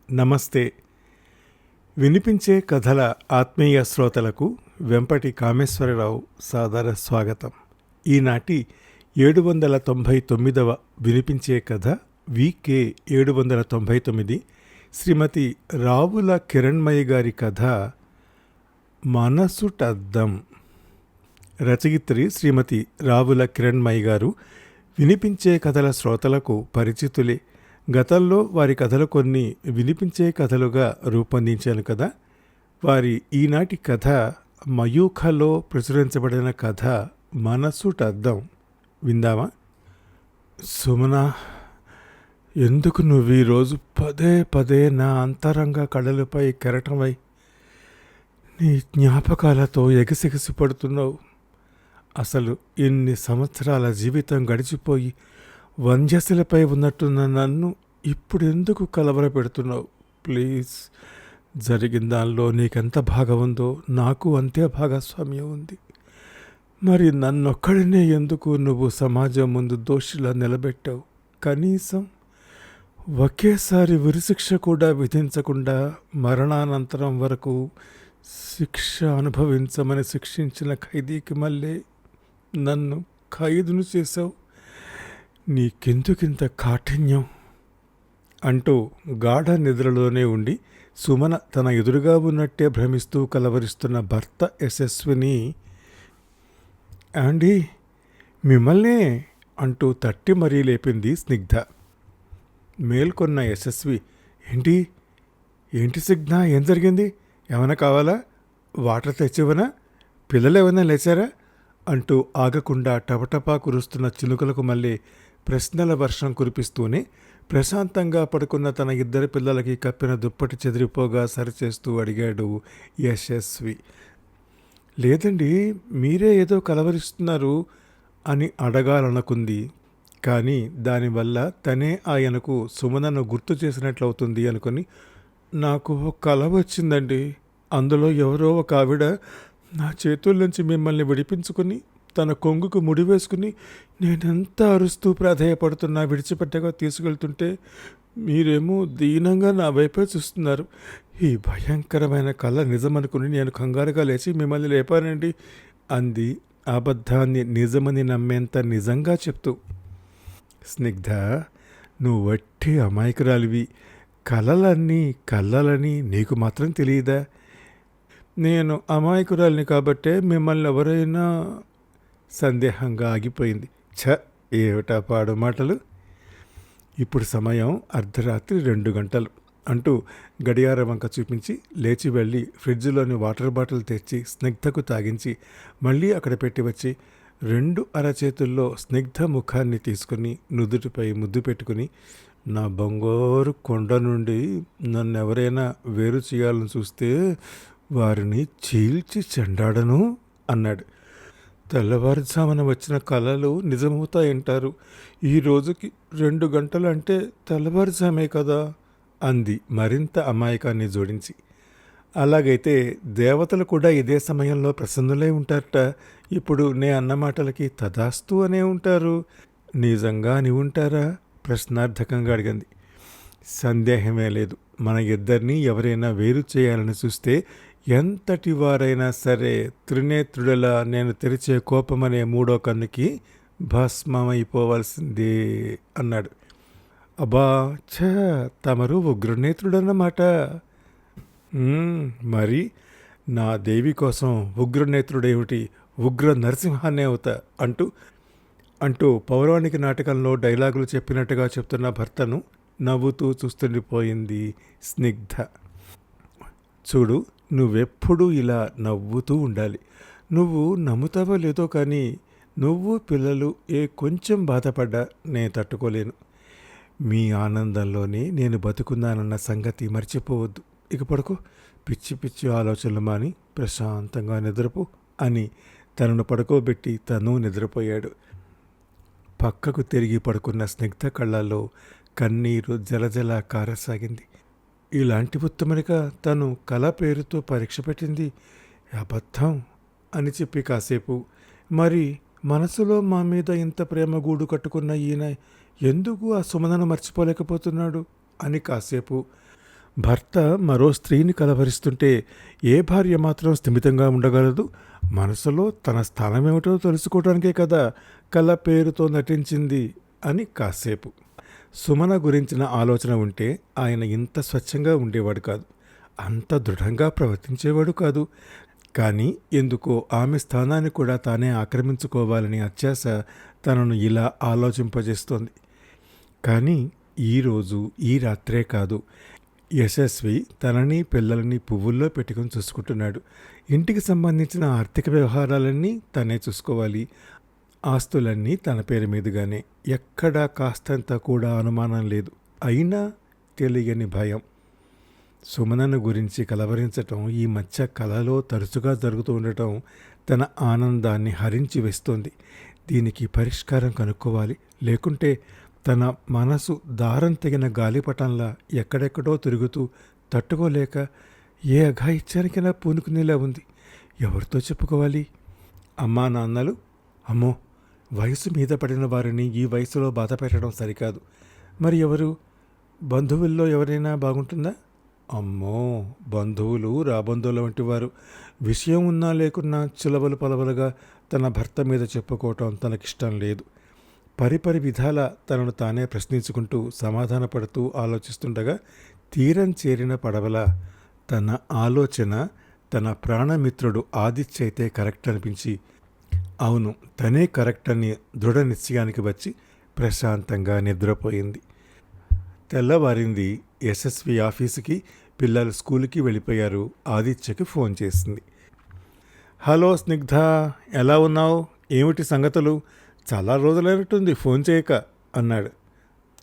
నమస్తే. వినిపించే కథల ఆత్మీయ శ్రోతలకు వెంపటి కామేశ్వరరావు సాదర స్వాగతం. ఈనాటి 799వ వినిపించే కథ వికే 799 శ్రీమతి రావుల కిరణ్మయి గారి కథ మనసుటద్దం. రచయిత్రి శ్రీమతి రావుల కిరణ్మయి గారు వినిపించే కథల శ్రోతలకు పరిచితులే. గతంలో వారి కథలు కొన్ని వినిపించే కథలుగా రూపొందించాను కదా. వారి ఈనాటి కథ మయూఖలో ప్రచురించబడిన కథ మనసుటద్దం. విందామా? సుమనా, ఎందుకు నువ్వు ఈరోజు పదే పదే నా అంతరంగ కళలపై కెరటమై నీ జ్ఞాపకాలతో ఎగసిగసి పడుతున్నావు? అసలు ఇన్ని సంవత్సరాల జీవితం గడిచిపోయి వంధ్యశలపై ఉన్నట్టున్న నన్ను ఇప్పుడు ఎందుకు కలవరపెడుతున్నావు? ప్లీజ్, జరిగిన దానిలో నీకెంత భాగం ఉందో నాకు అంతే భాగస్వామ్యం ఉంది. మరి నన్నొక్కడినే ఎందుకు నువ్వు సమాజం ముందు దోషిలా నిలబెట్టావు? కనీసం ఒకేసారి ఉరిశిక్ష కూడా విధించకుండా మరణానంతరం వరకు శిక్ష అనుభవించమని శిక్షించిన ఖైదీకి మళ్ళీ నన్ను ఖైదును చేశావు. నీకెందుకింత కాఠిన్యం? అంటూ గాఢ నిద్రలోనే ఉండి సుమన తన ఎదురుగా ఉన్నట్టే భ్రమిస్తూ కలవరిస్తున్న భర్త యశస్విని, "యాండీ, మిమ్మల్నే" అంటూ తట్టి మరీ లేపింది స్నిగ్ధ. మేల్కొన్న యశస్వి, ఏంటి ఏంటి స్నిగ్ధ, ఏం జరిగింది? ఏమైనా కావాలా? వాటర్ తెచ్చివనా? పిల్లలు ఏమైనా లేచారా? అంటూ ఆగకుండా టపటపా కురుస్తున్న చినుకలకు మళ్ళీ ప్రశ్నల వర్షం కురిపిస్తూనే ప్రశాంతంగా పడుకున్న తన ఇద్దరి పిల్లలకి కప్పిన దుప్పటి చెదిరిపోగా సరిచేస్తూ అడిగాడు యశస్వి. లేదండి, మీరే ఏదో కలవరిస్తున్నారు అని అడగాలనుకుంది. కానీ దానివల్ల తనే ఆయనకు సుమనను గుర్తు చేసినట్లవుతుంది అనుకుని, నాకు కల వచ్చిందండి. అందులో ఎవరో ఒక ఆవిడ నా చేతుల నుంచి మిమ్మల్ని విడిపించుకుని తన కొంగుకు ముడివేసుకుని నేనెంత అరుస్తూ ప్రాధేయపడుతున్నా విడిచిపెట్టగా తీసుకెళ్తుంటే మీరేమో దీనంగా నా వైపే చూస్తున్నారు. ఈ భయంకరమైన కళ నిజమనుకుని నేను కంగారుగా లేచి మిమ్మల్ని లేపానండి అంది, అబద్ధాన్ని నిజమని నమ్మేంత నిజంగా చెప్తూ. స్నిగ్ధ, నువ్వు వట్టి అమాయకురాలివి. కళ్ళలని నీకు మాత్రం తెలియదా? నేను అమాయకురాలిని కాబట్టే మిమ్మల్ని ఎవరైనా సందేహంగా ఆగిపోయింది. ఏమిటా పాడు మాటలు? ఇప్పుడు సమయం అర్ధరాత్రి 2 గంటలు అంటూ గడియార వంక చూపించి లేచి వెళ్ళి ఫ్రిడ్జ్లోని వాటర్ బాటిల్ తెచ్చి స్నిగ్ధకు తాగించి మళ్ళీ అక్కడ పెట్టి వచ్చి 2 అరచేతుల్లో స్నిగ్ధ ముఖాన్ని తీసుకుని నుదుటిపై ముద్దు పెట్టుకుని, నా బంగారు కొండ నుండి నన్నెవరైనా వేరు చేయాలని చూస్తే వారిని చీల్చి చెండాడను అన్నాడు. తెల్లవారుజామున వచ్చిన కలలు నిజమవుతాయంటారు. ఈ రోజుకి 2 గంటలు అంటే తెల్లవారుజామే కదా అంది మరింత అమాయకాన్ని జోడించి. అలాగైతే దేవతలు కూడా ఇదే సమయంలో ప్రసన్నులై ఉంటారట. ఇప్పుడు నే అన్న మాటలకి తదాస్తు అనే ఉంటారు. నిజంగా అని ఉంటారా? ప్రశ్నార్థకంగా అడిగింది. సందేహమే లేదు. మన ఇద్దరినీ ఎవరైనా వేరు చేయాలని చూస్తే ఎంతటి వారైనా సరే త్రినేత్రుడిలా నేను తెరిచే కోపమనే 3వ కన్నుకి భస్మమైపోవాల్సిందే అన్నాడు. అబ్బా, తమరు ఉగ్రనేత్రుడన్నమాట. మరి నా దేవి కోసం ఉగ్రనేత్రుడేమిటి, ఉగ్ర నరసింహాన్నే అవుతా అంటూ పౌరాణిక నాటకంలో డైలాగులు చెప్పినట్టుగా చెప్తున్న భర్తను నవ్వుతూ చూస్తుండిపోయింది స్నిగ్ధ. చూడు, నువ్వెప్పుడూ ఇలా నవ్వుతూ ఉండాలి. నువ్వు నమ్ముతావో లేదో కానీ నువ్వు పిల్లలు కొంచెం బాధపడ్డా నేను తట్టుకోలేను. మీ ఆనందంలోనే నేను బతుకున్నానన్న సంగతి మర్చిపోవద్దు. ఇక పడుకో, పిచ్చి పిచ్చి ఆలోచనలు మాని ప్రశాంతంగా నిద్రపో అని తనను పడుకోబెట్టి తను నిద్రపోయాడు. పక్కకు తిరిగి పడుకున్న స్నిగ్ధ కళ్ళల్లో కన్నీరు జలజల కారసాగింది. ఇలాంటి ఉత్తమనిగా తను కళ పేరుతో పరీక్ష పెట్టింది అబద్ధం అని చెప్పి కాసేపు, మరి మనసులో మా మీద ఇంత ప్రేమ గూడు కట్టుకున్న ఈయన ఎందుకు ఆ సుమనను మర్చిపోలేకపోతున్నాడు అని కాసేపు భర్త మరో స్త్రీని కలవరిస్తుంటే ఏ భార్య మాత్రం స్థిమితంగా ఉండగలదు? మనసులో తన స్థానమేమిటో తెలుసుకోవడానికే కదా కళ పేరుతో నటించింది అని కాసేపు. సుమన గురించిన ఆలోచన ఉంటే ఆయన ఇంత స్వచ్ఛంగా ఉండేవాడు కాదు, అంత దృఢంగా ప్రవర్తించేవాడు కాదు. కానీ ఎందుకో ఆమె స్థానాన్ని కూడా తానే ఆక్రమించుకోవాలని అత్యాశ తనను ఇలా ఆలోచింపజేస్తోంది. కానీ ఈరోజు ఈ రాత్రే కాదు, యశస్వి తనని పిల్లలని పువ్వుల్లో పెట్టుకుని చూసుకుంటున్నాడు. ఇంటికి సంబంధించిన ఆర్థిక వ్యవహారాలన్నీ తనే చూసుకోవాలి. ఆస్తులన్నీ తన పేరు మీదుగానే. ఎక్కడా కాస్తంత కూడా అనుమానం లేదు. అయినా తెలియని భయం. సుమనను గురించి కలవరించటం ఈ మధ్య కలలో తరచుగా జరుగుతూ ఉండటం తన ఆనందాన్ని హరించి వేస్తోంది. దీనికి పరిష్కారం కనుక్కోవాలి. లేకుంటే తన మనసు దారం తెగిన గాలిపటంలా ఎక్కడెక్కడో తిరుగుతూ తట్టుకోలేక ఏ అఘాయిత్యానికైనా పూనుకునేలా ఉంది. ఎవరితో చెప్పుకోవాలి? అమ్మా నాన్నలు? అమ్మో, వయసు మీద పడిన వారిని ఈ వయసులో బాధ పెట్టడం సరికాదు. మరి ఎవరు? బంధువుల్లో ఎవరైనా బాగుంటుందా? అమ్మో, బంధువులు రాబంధువుల వంటి వారు. విషయం ఉన్నా లేకున్నా చిలవలు పలవలుగా తన భర్త మీద చెప్పుకోవటం తనకిష్టం లేదు. పరిపరి విధాల తనను తానే ప్రశ్నించుకుంటూ సమాధానపడుతూ ఆలోచిస్తుండగా తీరం చేరిన పడవల తన ఆలోచన తన ప్రాణమిత్రుడు ఆదిత్య అయితే కరెక్ట్ అనిపించి, అవును తనే కరెక్ట్ అని దృఢ నిశ్చయానికి వచ్చి ప్రశాంతంగా నిద్రపోయింది. తెల్లవారింది. యశస్వి ఆఫీసుకి, పిల్లలు స్కూల్కి వెళ్ళిపోయారు. ఆదిత్యకి ఫోన్ చేసింది. హలో స్నిగ్ధ, ఎలా ఉన్నావు? ఏమిటి సంగతులు? చాలా రోజులైనట్టుంది ఫోన్ చేయక అన్నాడు.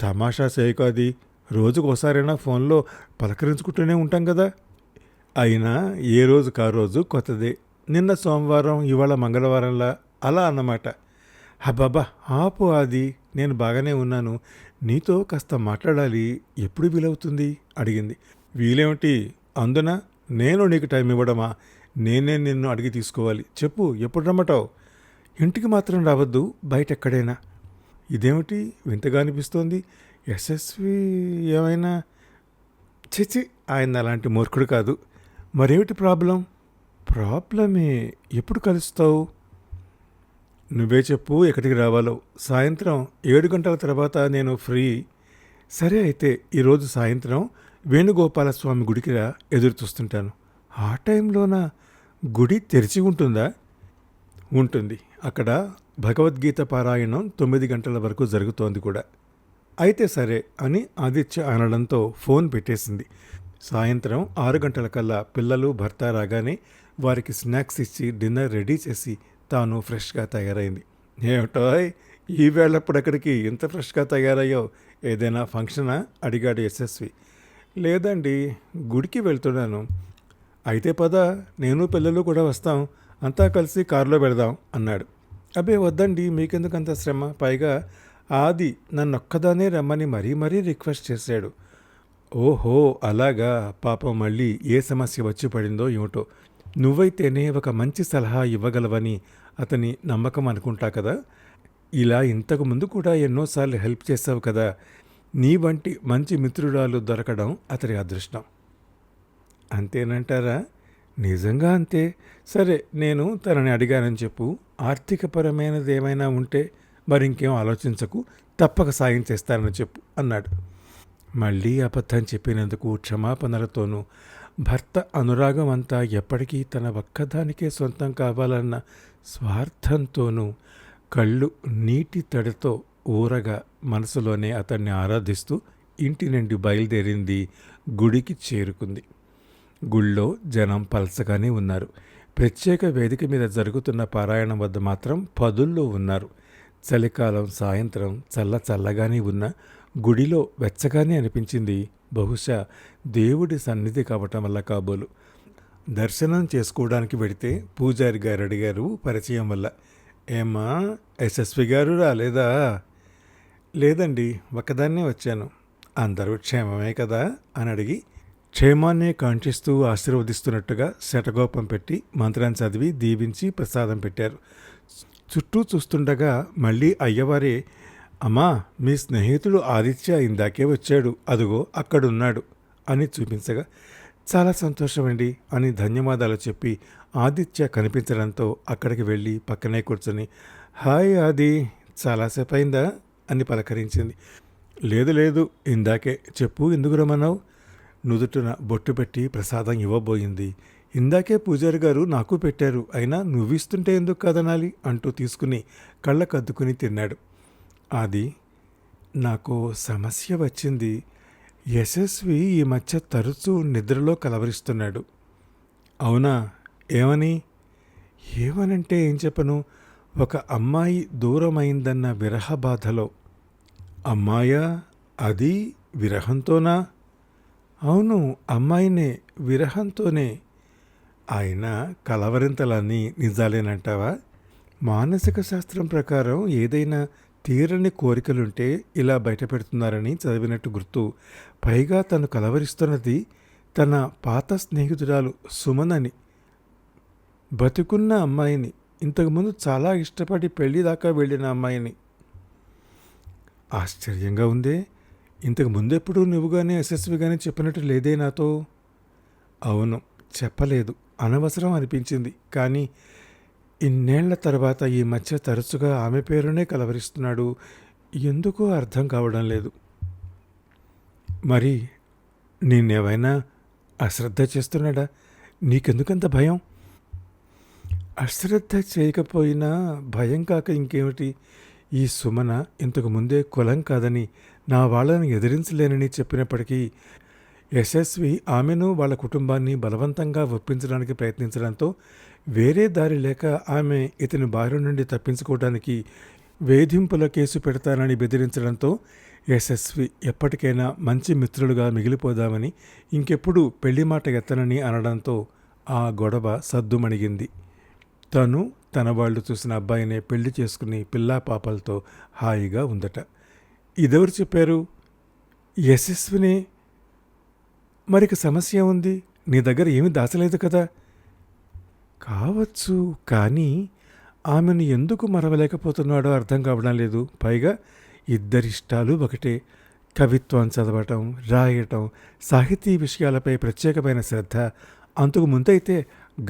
తమాషా చేయక, అది రోజుకోసారైనా ఫోన్లో పలకరించుకుంటూనే ఉంటాం కదా. అయినా ఏ రోజుకా రోజు కొత్తదే. నిన్న సోమవారం, ఇవాళ మంగళవారంలా అలా అన్నమాట. హబ్బాబా ఆపు ఆది, నేను బాగానే ఉన్నాను. నీతో కాస్త మాట్లాడాలి. ఎప్పుడు వీలవుతుంది అడిగింది. వీలేమిటి? అందున నేను నీకు టైం ఇవ్వడమా? నేనే నిన్ను అడిగి తీసుకోవాలి. చెప్పు, ఎప్పుడు రమ్మటావు? ఇంటికి మాత్రం రావద్దు, బయట ఎక్కడైనా. ఇదేమిటి వింతగా అనిపిస్తోంది? యశస్వి ఏమైనా? చిచి, ఆయన అలాంటి మూర్ఖుడు కాదు. మరేమిటి ప్రాబ్లం? ప్రాబ్లమే. ఎప్పుడు కలుస్తావు? నువ్వే చెప్పు ఎక్కడికి రావాలో. సాయంత్రం 7 గంటల తర్వాత నేను ఫ్రీ. సరే అయితే ఈరోజు సాయంత్రం వేణుగోపాలస్వామి గుడికి రా, ఎదురు చూస్తుంటాను. ఆ టైంలోనా? గుడి తెరిచి ఉంటుందా? ఉంటుంది. అక్కడ భగవద్గీత పారాయణం 9 గంటల వరకు జరుగుతోంది కూడా. అయితే సరే అని ఆదిత్య అనడంతో ఫోన్ పెట్టేసింది. సాయంత్రం 6 గంటలకల్లా పిల్లలు భర్త రాగానే వారికి స్నాక్స్ ఇచ్చి డిన్నర్ రెడీ చేసి తాను ఫ్రెష్గా తయారైంది. ఏమిటో ఈ వేళప్పుడెక్కడికి ఇంత ఫ్రెష్గా తయారయ్యావు? ఏదైనా ఫంక్షనా అడిగాడు యశస్వి. లేదండి, గుడికి వెళ్తున్నాను. అయితే పద, నేను పిల్లలు కూడా వస్తాం, అంతా కలిసి కారులో వెళదాం అన్నాడు. అబ్బే వద్దండి, మీకెందుకు అంత శ్రమ? పైగా ఆది నన్నొక్కదానే రమ్మని మరీ మరీ రిక్వెస్ట్ చేశాడు. ఓహో అలాగా. పాపం మళ్ళీ ఏ సమస్య వచ్చి పడిందో ఏమిటో. నువ్వైతేనే ఒక మంచి సలహా ఇవ్వగలవని అతని నమ్మకం అనుకుంటా కదా. ఇలా ఇంతకు ముందు కూడా ఎన్నోసార్లు హెల్ప్ చేసావు కదా. నీ వంటి మంచి మిత్రురాలు దొరకడం అతని అదృష్టం. అంతేనంటారా? నిజంగా అంతే. సరే, నేను తనని అడిగానని చెప్పు. ఆర్థికపరమైనది ఏమైనా ఉంటే మరింకేం ఆలోచించకు, తప్పక సాయం చేస్తానని చెప్పు అన్నాడు. మళ్ళీ అబద్ధం చెప్పినందుకు క్షమాపణలతోనూ భర్త అనురాగం అంతా ఎప్పటికీ తన ఒక్కదానికే సొంతం కావాలన్న స్వార్థంతోనూ కళ్ళు నీటి తడితో ఊరగా మనసులోనే అతన్ని ఆరాధిస్తూ ఇంటి నుండి బయలుదేరింది. గుడికి చేరుకుంది. గుళ్ళో జనం పలసగానే ఉన్నారు. ప్రత్యేక వేదిక మీద జరుగుతున్న పారాయణం వద్ద మాత్రం పదుల్లో ఉన్నారు. చలికాలం సాయంత్రం చల్లగానే ఉన్న గుడిలో వెచ్చగానే అనిపించింది. బహుశా దేవుడి సన్నిధి కావటం వల్ల కాబోలు. దర్శనం చేసుకోవడానికి వెడితే పూజారి గారు అడిగారు పరిచయం వల్ల. ఏమ్మా, యశస్వి గారు రాలేదా? లేదండి, ఒక్కదాన్నే వచ్చాను. అందరూ క్షేమమే కదా అని అడిగి క్షేమాన్నే కాంక్షిస్తూ ఆశీర్వదిస్తున్నట్టుగా శటగోపం పెట్టి మంత్రాన్ని చదివి దీవించి ప్రసాదం పెట్టారు. చుట్టూ చూస్తుండగా మళ్ళీ అయ్యవారే, అమ్మా మీ స్నేహితుడు ఆదిత్య ఇందాకే వచ్చాడు, అదుగో అక్కడున్నాడు అని చూపించగా చాలా సంతోషమండి అని ధన్యవాదాలు చెప్పి ఆదిత్య కనిపించడంతో అక్కడికి వెళ్ళి పక్కనే కూర్చొని హాయ్ ఆది చాలాసేపు అయిందా అని పలకరించింది. లేదు లేదు, ఇందాకే. చెప్పు, ఎందుకు రమ్మన్నావు? నుదుటిన బొట్టు పెట్టి ప్రసాదం ఇవ్వబోయింది. ఇందాకే పూజారి గారు నాకు పెట్టారు, అయినా నువ్విస్తుంటే ఎందుకు కదనాలి అంటూ తీసుకుని కళ్ళకద్దుకుని తిన్నాడు. అది నాకు సమస్య వచ్చింది. యశస్వి ఈ మధ్య తరచూ నిద్రలో కలవరిస్తున్నాడు. అవునా? ఏమని? ఏమనంటే ఏం చెప్పను, ఒక అమ్మాయి దూరమైందన్న విరహ బాధలో. అమ్మాయా? అది విరహంతోనా? అవును, అమ్మాయినే, విరహంతోనే. ఆయన కలవరింతలన్నీ నిజాలేనంటావా? మానసిక శాస్త్రం ప్రకారం ఏదైనా తీరని కోరికలుంటే ఇలా బయటపెడుతున్నారని చదివినట్టు గుర్తు. పైగా తను కలవరిస్తున్నది తన పాత స్నేహితురాలు సుమనని, బతికున్న అమ్మాయిని, ఇంతకుముందు చాలా ఇష్టపడి పెళ్లి దాకా వెళ్ళిన అమ్మాయిని. ఆశ్చర్యంగా ఉందే. ఇంతకు ముందెప్పుడు నువ్వు కానీ యశస్వి కానీ చెప్పినట్టు లేదే నాతో. అవును, చెప్పలేదు. అనవసరం అనిపించింది. కానీ ఇన్నేళ్ల తర్వాత ఈ మధ్య తరచుగా ఆమె పేరునే కలవరిస్తున్నాడు. ఎందుకో అర్థం కావడం లేదు. మరి నిన్నేమైనా అశ్రద్ధ చేస్తున్నాడా? నీకెందుకంత భయం? అశ్రద్ధ చేయకపోయినా భయం కాక ఇంకేమిటి? ఈ సుమన ఇంతకు ముందే కులం కాదని, నా వాళ్ళని ఎదిరించలేనని చెప్పినప్పటికీ యశస్వి ఆమెను వాళ్ళ కుటుంబాన్ని బలవంతంగా ఒప్పించడానికి ప్రయత్నించడంతో వేరే దారి లేక ఆమె ఇతని బారి నుండి తప్పించుకోవడానికి వేధింపుల కేసు పెడతానని బెదిరించడంతో యశస్వి ఎప్పటికైనా మంచి మిత్రులుగా మిగిలిపోదామని, ఇంకెప్పుడు పెళ్లి మాట ఎత్తనని అనడంతో ఆ గొడవ సద్దుమణిగింది. తను తన వాళ్ళు చూసిన అబ్బాయినే పెళ్లి చేసుకుని పిల్లా పాపలతో హాయిగా ఉందట. ఇదెవరు చెప్పారు? యశస్వినే. మరిక సమస్య ఉంది. నీ దగ్గర ఏమీ దాచలేదు కదా? కావచ్చు, కానీ ఆమెను ఎందుకు మరవలేకపోతున్నాడో అర్థం కావడం లేదు. పైగా ఇద్దరిష్టాలు ఒకటే. కవిత్వం చదవటం, రాయటం, సాహితీ విషయాలపై ప్రత్యేకమైన శ్రద్ధ. అంతకు ముందైతే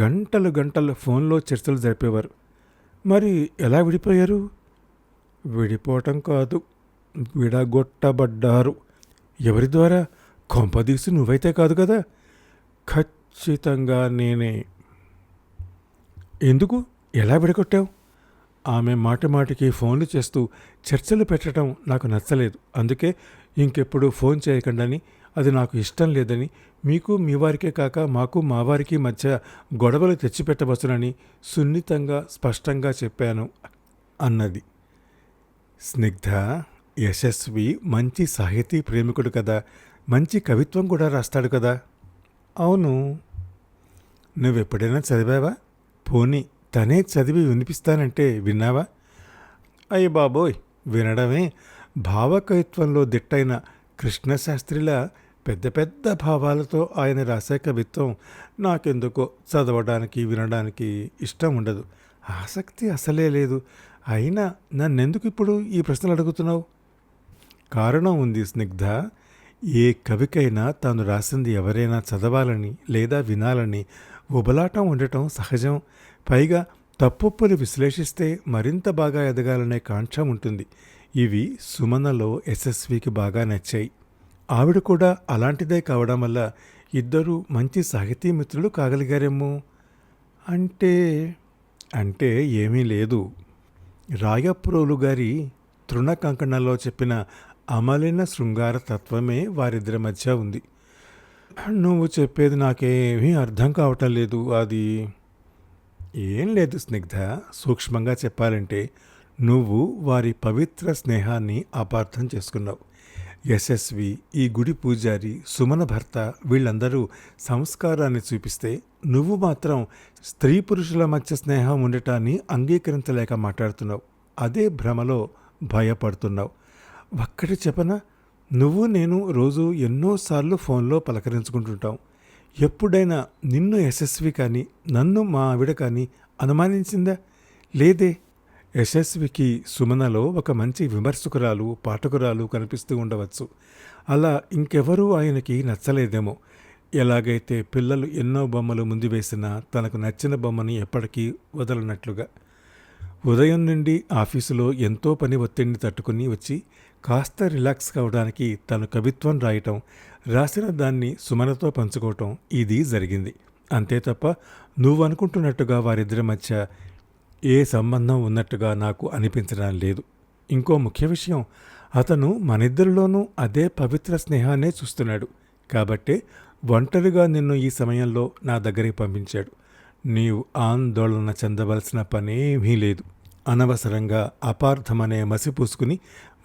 గంటలు గంటలు ఫోన్లో చర్చలు జరిపేవారు. మరి ఎలా విడిపోయారు? విడిపోవటం కాదు, విడగొట్టబడ్డారు. ఎవరి ద్వారా? కొంపదీసి నువ్వైతే కాదు కదా? ఖచ్చితంగా నేనే. ఎందుకు? ఎలా విడగొట్టావు? ఆమె మాటి మాటికి ఫోన్లు చేస్తూ చర్చలు పెట్టడం నాకు నచ్చలేదు. అందుకే ఇంకెప్పుడు ఫోన్ చేయకండని, అది నాకు ఇష్టం లేదని, మీకు మీ వారికే కాక మాకు మా వారికి మధ్య గొడవలు తెచ్చిపెట్టవచ్చునని సున్నితంగా స్పష్టంగా చెప్పాను అన్నది. స్నిగ్ధ, యశస్వి మంచి సాహితీ ప్రేమికుడు కదా, మంచి కవిత్వం కూడా రాస్తాడు కదా. అవును. నువ్వెప్పుడైనా చదివావా? పోనీ తనే చదివి వినిపిస్తానంటే విన్నావా? అయ్య బాబోయ్, వినడమే. భావకవిత్వంలో దిట్టైన కృష్ణశాస్త్రిలా పెద్ద పెద్ద భావాలతో ఆయన రాసే కవిత్వం నాకెందుకో చదవడానికి వినడానికి ఇష్టం ఉండదు. ఆసక్తి అసలే లేదు. అయినా నన్నెందుకు ఇప్పుడు ఈ ప్రశ్నలు అడుగుతున్నావు? కారణం ఉంది స్నిగ్ధ. ఏ కవికైనా తాను రాసింది ఎవరైనా చదవాలని లేదా వినాలని ఉబలాటం ఉండటం సహజం. పైగా తప్పొప్పులు విశ్లేషిస్తే మరింత బాగా ఎదగాలనే కాంక్ష ఉంటుంది. ఇవి సుమనలో యశస్వికి బాగా నచ్చాయి. ఆవిడ కూడా అలాంటిదే కావడం వల్ల ఇద్దరూ మంచి సాహితీ మిత్రులు కాగలిగారేమో. అంటే అంటే ఏమీ లేదు. రాయప్రోలు గారి తృణ కంకణంలో చెప్పిన అమలిన శృంగార తత్వమే వారిద్దరి మధ్య ఉంది. నువ్వు చెప్పేది నాకేమీ అర్థం కావటం లేదు. అది ఏం లేదు స్నిగ్ధ. సూక్ష్మంగా చెప్పాలంటే నువ్వు వారి పవిత్ర స్నేహాన్ని అపార్థం చేసుకున్నావు. యశస్వి, ఈ గుడి పూజారి, సుమన భర్త వీళ్ళందరూ సంస్కారాన్ని చూపిస్తే నువ్వు మాత్రం స్త్రీ పురుషుల మధ్య స్నేహం ఉండటాన్ని అంగీకరించలేక మాట్లాడుతున్నావు. అదే భ్రమలో భయపడుతున్నావు. ఒక్కటి చెప్పనా, నువ్వు నేను రోజు ఎన్నోసార్లు ఫోన్లో పలకరించుకుంటుంటాం. ఎప్పుడైనా నిన్ను యశస్వి కానీ నన్ను మా ఆవిడ కానీ అనుమానించిందా? లేదే. యశస్వికి సుమనలో ఒక మంచి విమర్శకురాలు, పాఠకురాలు కనిపిస్తూ ఉండవచ్చు. అలా ఇంకెవరూ ఆయనకి నచ్చలేదేమో. ఎలాగైతే పిల్లలు ఎన్నో బొమ్మలు ముందు వేసినా తనకు నచ్చిన బొమ్మని ఎప్పటికీ వదలనట్లుగా. ఉదయం నుండి ఆఫీసులో ఎంతో పని ఒత్తిడిని తట్టుకుని వచ్చి కాస్త రిలాక్స్ కావడానికి తను కవిత్వం రాయటం, రాసిన దాన్ని సుమనతో పంచుకోవటం ఇది జరిగింది. అంతే తప్ప నువ్వు అనుకుంటున్నట్టుగా వారిద్దరి మధ్య ఏ సంబంధం ఉన్నట్టుగా నాకు అనిపించడం లేదు. ఇంకో ముఖ్య విషయం, అతను మనిద్దరిలోనూ అదే పవిత్ర స్నేహాన్నే చూస్తున్నాడు. కాబట్టే ఒంటరిగా నిన్ను ఈ సమయంలో నా దగ్గరికి పంపించాడు. నీవు ఆందోళన చెందవలసిన పనేమీ లేదు. అనవసరంగా అపార్థమనే మసి పూసుకుని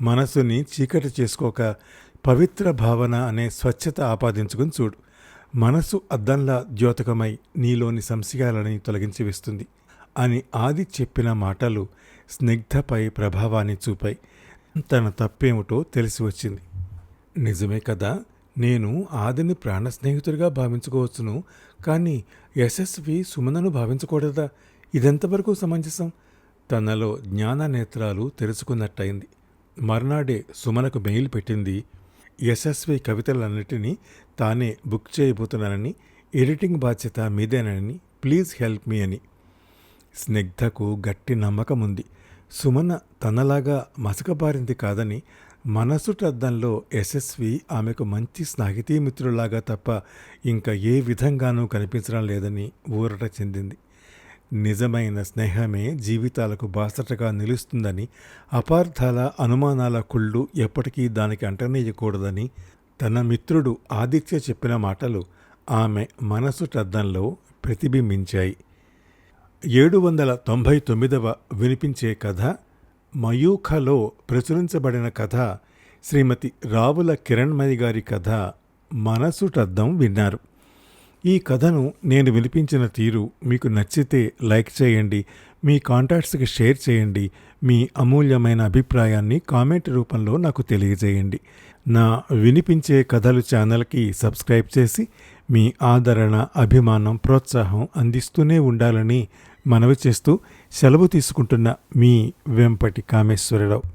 మనసుని చీకటి చేసుకోక పవిత్ర భావన అనే స్వచ్ఛత ఆపాదించుకుని చూడు. మనసు అద్దంలా ద్యోతకమై నీలోని సంశయాలని తొలగించి వేస్తుంది అని ఆది చెప్పిన మాటలు స్నిగ్ధపై ప్రభావాన్ని చూపాయి. తన తప్పేమిటో తెలిసి వచ్చింది. నిజమే కదా, నేను ఆదిని ప్రాణ స్నేహితుడిగా భావించుకోవచ్చును, కానీ యశస్వి సుమనను భావించకూడదా? ఇదెంతవరకు సమంజసం? తనలో జ్ఞాన నేత్రాలు తెరుచుకున్నట్టయింది. మర్నాడే సుమనకు మెయిల్ పెట్టింది. యశస్వి కవితలన్నిటినీ తానే బుక్ చేయబోతున్నానని, ఎడిటింగ్ బాధ్యత మీదేనని, ప్లీజ్ హెల్ప్ మీ అని. స్నిగ్ధకు గట్టి నమ్మకముంది. సుమన తనలాగా మసకబారింది కాదని, మనసుటద్దంలో యశస్వి ఆమెకు మంచి స్నేహితీమిత్రులాగా తప్ప ఇంకా ఏ విధంగానూ కనిపించడం లేదని ఊరట చెందింది. నిజమైన స్నేహమే జీవితాలకు బాసటగా నిలుస్తుందని, అపార్థాల అనుమానాల కుళ్ళు ఎప్పటికీ దానికి అంటనేయకూడదని తన మిత్రుడు ఆదిత్య చెప్పిన మాటలు ఆమె మనసుటద్దంలో ప్రతిబింబించాయి. 799వ వినిపించే కథ, మయూఖలో ప్రచురించబడిన కథ, శ్రీమతి రావుల కిరణ్మయి గారి కథ మనసుటద్దం విన్నారు. ఈ కథను నేను వినిపించిన తీరు మీకు నచ్చితే లైక్ చేయండి, మీ కాంటాక్ట్స్కి షేర్ చేయండి, మీ అమూల్యమైన అభిప్రాయాన్ని కామెంట్ రూపంలో నాకు తెలియజేయండి. నా వినిపించే కథలు ఛానల్కి సబ్స్క్రైబ్ చేసి మీ ఆదరణ, అభిమానం, ప్రోత్సాహం అందిస్తూనే ఉండాలని మనవి చేస్తూ సెలవు తీసుకుంటున్న మీ వెంపటి కామేశ్వరరావు.